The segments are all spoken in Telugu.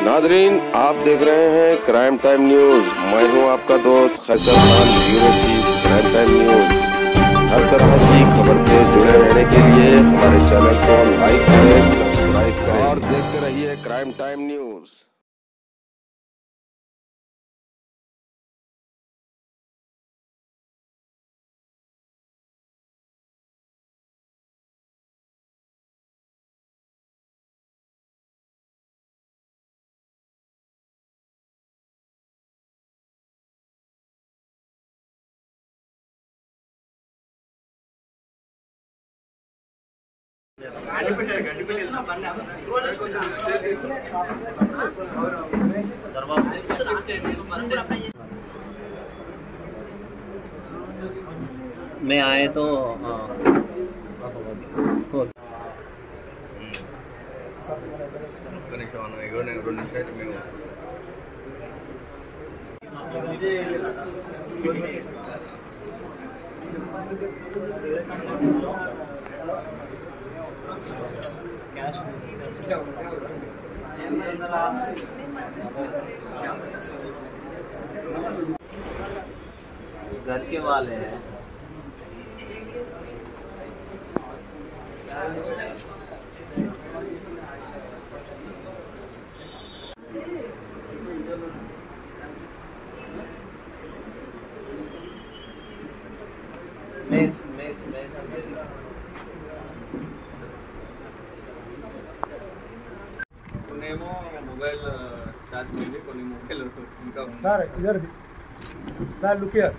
नादरीन, आप देख रहे हैं क्राइम टाइम न्यूज। मैं हूं आपका दोस्त Qaiser Khan, bureau chief crime time news. हर तरह की खबर से जुड़े रहने के लिए हमारे चैनल को लाइक करें, सब्सक्राइब करें और देखते रहिए क्राइम टाइम न्यूज। मैं आए तो घर के वाले हैं। కొన్నేమో మొబైల్ ఛార్జ్ ఉంది, కొన్ని మొబైల్ ఇంకా sir either sir look here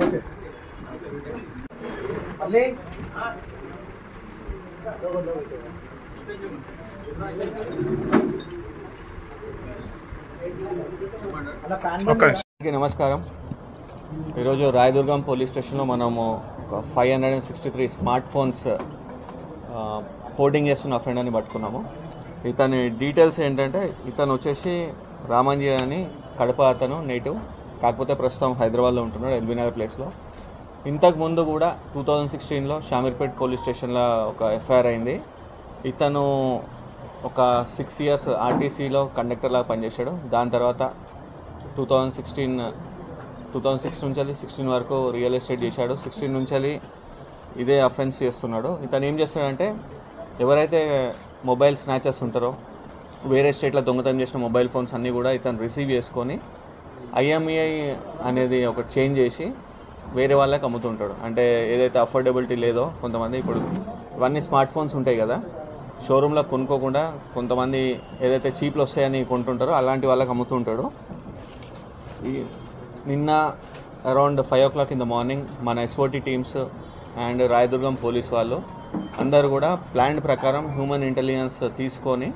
okay అల్లే అందరికీ నమస్కారం. ఈరోజు రాయదుర్గం పోలీస్ స్టేషన్లో మనము ఒక 563 స్మార్ట్ ఫోన్స్ హోర్డింగ్ చేస్తున్న అఫెండర్ని పట్టుకున్నాము. ఇతని డీటెయిల్స్ ఏంటంటే, ఇతను వచ్చేసి రామంజీ అని కడప అతను నేటివ్, కాకపోతే ప్రస్తుతం హైదరాబాద్లో ఉంటున్నాడు, ఎల్బీ నగర్ ప్లేస్లో. ఇంతకుముందు కూడా 2016లో షామీర్పేట్ పోలీస్ స్టేషన్లో ఒక ఎఫ్ఐఆర్ అయింది. ఇతను ఒక 6 years ఆర్టీసీలో కండక్టర్లాగా పనిచేశాడు. దాని తర్వాత 2006 నుంచి 16 వరకు రియల్ ఎస్టేట్ చేశాడు. 16 నుంచి ఇదే అఫెన్స్ చేస్తున్నాడు. ఇతను ఏం చేస్తాడంటే, ఎవరైతే మొబైల్ స్నాచర్స్ ఉంటారో, వేరే స్టేట్లో దొంగతనం చేసిన మొబైల్ ఫోన్స్ అన్నీ కూడా ఇతను రిసీవ్ చేసుకొని IMEI అనేది ఒకటి చేంజ్ చేసి వేరే వాళ్ళకి అమ్ముతుంటాడు. అంటే ఏదైతే అఫోర్డబిలిటీ లేదో, కొంతమంది ఇప్పుడు ఇవన్నీ స్మార్ట్ ఫోన్స్ ఉంటాయి కదా, షోరూంలో కొనుక్కోకుండా కొంతమంది ఏదైతే చీప్లు వస్తాయని కొంటుంటారో అలాంటి వాళ్ళకి అమ్ముతుంటాడు. నిన్న around 5 o'clock in the morning మన SOT teams and Rayadurgam police వాళ్ళు అందరూ కూడా ప్లాన్ ప్రకారం హ్యూమన్ ఇంటెలిజెన్స్ తీసుకొని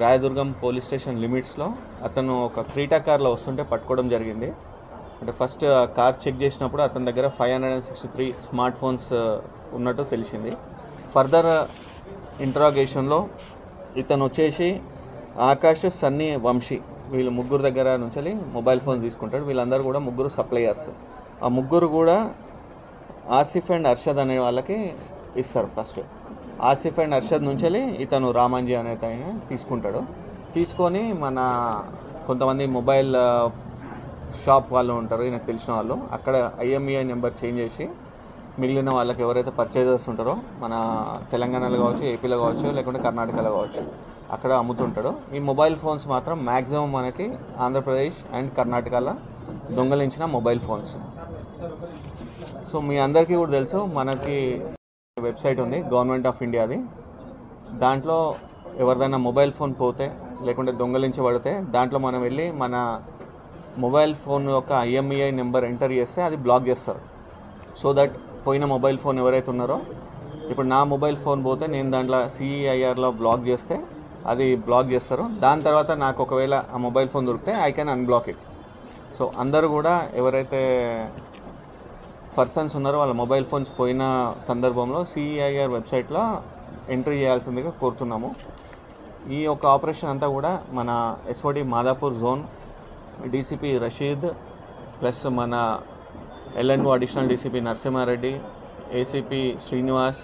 రాయదుర్గం పోలీస్ స్టేషన్ లిమిట్స్లో అతను ఒక క్రీటా కార్లో వస్తుంటే పట్టుకోవడం జరిగింది. అంటే ఫస్ట్ కార్ చెక్ చేసినప్పుడు అతని దగ్గర 563 స్మార్ట్ ఫోన్స్ ఉన్నట్టు తెలిసింది. ఫర్దర్ ఇంట్రాగేషన్లో ఇతను వచ్చేసి ఆకాష్, సన్నీ, వంశీ వీళ్ళు ముగ్గురు దగ్గర నుంచి మొబైల్ ఫోన్ తీసుకుంటాడు. వీళ్ళందరూ కూడా ముగ్గురు సప్లయర్స్. ఆ ముగ్గురు కూడా ఆసిఫ్ అండ్ అర్షద్ అనే వాళ్ళకి ఇస్తారు. ఫస్ట్ ఆసిఫ్ అండ్ అర్షద్ నుంచి ఇతను రామంజీ అనే తీసుకుంటాడు. తీసుకొని మన కొంతమంది మొబైల్ షాప్ వాళ్ళు ఉంటారు, ఈయనకు తెలిసిన వాళ్ళు, అక్కడ IMEI నెంబర్ చేంజ్ చేసి మిగిలిన వాళ్ళకి ఎవరైతే పర్చేజర్స్ ఉంటారో మన తెలంగాణలో కావచ్చు, ఏపీలో కావచ్చు, లేకుంటే కర్ణాటకలో కావచ్చు, అక్కడ అమ్ముతుంటాడు. ఈ మొబైల్ ఫోన్స్ మాత్రం మ్యాక్సిమం మనకి ఆంధ్రప్రదేశ్ అండ్ కర్ణాటకలో దొంగలించిన మొబైల్ ఫోన్స్. సో మీ అందరికీ కూడా తెలుసు, మనకి వెబ్సైట్ ఉంది గవర్నమెంట్ ఆఫ్ ఇండియాది. దాంట్లో ఎవరిదైనా మొబైల్ ఫోన్ పోతే లేకుంటే దొంగలించబడితే దాంట్లో మనం వెళ్ళి మన మొబైల్ ఫోన్ యొక్క IMEI నెంబర్ ఎంటర్ చేస్తే అది బ్లాక్ చేస్తారు. సో దట్ పోయిన మొబైల్ ఫోన్ ఎవరైతే ఉన్నారో, ఇప్పుడు నా మొబైల్ ఫోన్ పోతే నేను దాంట్లో CEIRలో బ్లాక్ చేస్తే అది బ్లాక్ చేస్తారు. దాని తర్వాత నాకు ఒకవేళ ఆ మొబైల్ ఫోన్ దొరికితే I can unblock it. So అందరూ కూడా ఎవరైతే పర్సన్స్ ఉన్నారో వాళ్ళ మొబైల్ ఫోన్స్ పోయిన సందర్భంలో CEIR వెబ్సైట్లో ఎంట్రీ చేయాల్సిందిగా కోరుతున్నాము. ఈ యొక్క ఆపరేషన్ అంతా కూడా మన SOT Madhapur zone DCP Rasheed plus మన LNO additional DCP Narasimha Reddy, ACP Srinivas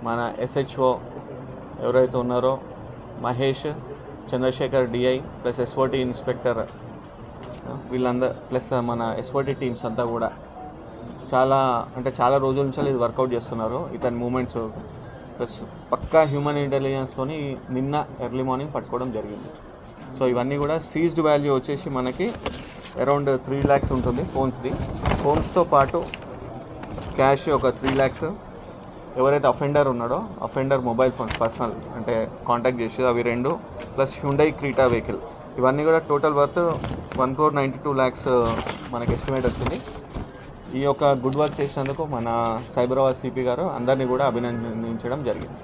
మన ఎస్హెచ్ఓ ఎవరైతే ఉన్నారో Mahesh, Chandrasekhar DI plus SOT inspector వీళ్ళందరూ ప్లస్ మన ఎస్ఓటి టీమ్స్ అంతా కూడా చాలా రోజుల నుంచి ఇది వర్కౌట్ చేస్తున్నారు. ఇతని మూమెంట్స్ ప్లస్ పక్కా హ్యూమన్ ఇంటెలిజెన్స్తోని నిన్న ఎర్లీ మార్నింగ్ పట్టుకోవడం జరిగింది. సో ఇవన్నీ కూడా సీజ్డ్ వాల్యూ వచ్చేసి మనకి అరౌండ్ 3 lakhs ఉంటుంది ఫోన్స్తో పాటు క్యాష్ ఒక 3 lakhs. ఎవరైతే అఫెండర్ ఉన్నాడో అఫెండర్ మొబైల్ ఫోన్స్ పర్సనల్ అంటే కాంటాక్ట్ చేసి అవి 2 ప్లస్ హ్యుండై క్రీటా వెహికల్ ఇవన్నీ కూడా టోటల్ వర్త్ 1,92 lakhs మనకి ఎస్టిమేట్ వచ్చింది. ఈ యొక్క గుడ్ వర్క్ చేసినందుకు మన సైబరాబాద్ సిపి గారు అందరినీ కూడా అభినందించడం జరిగింది.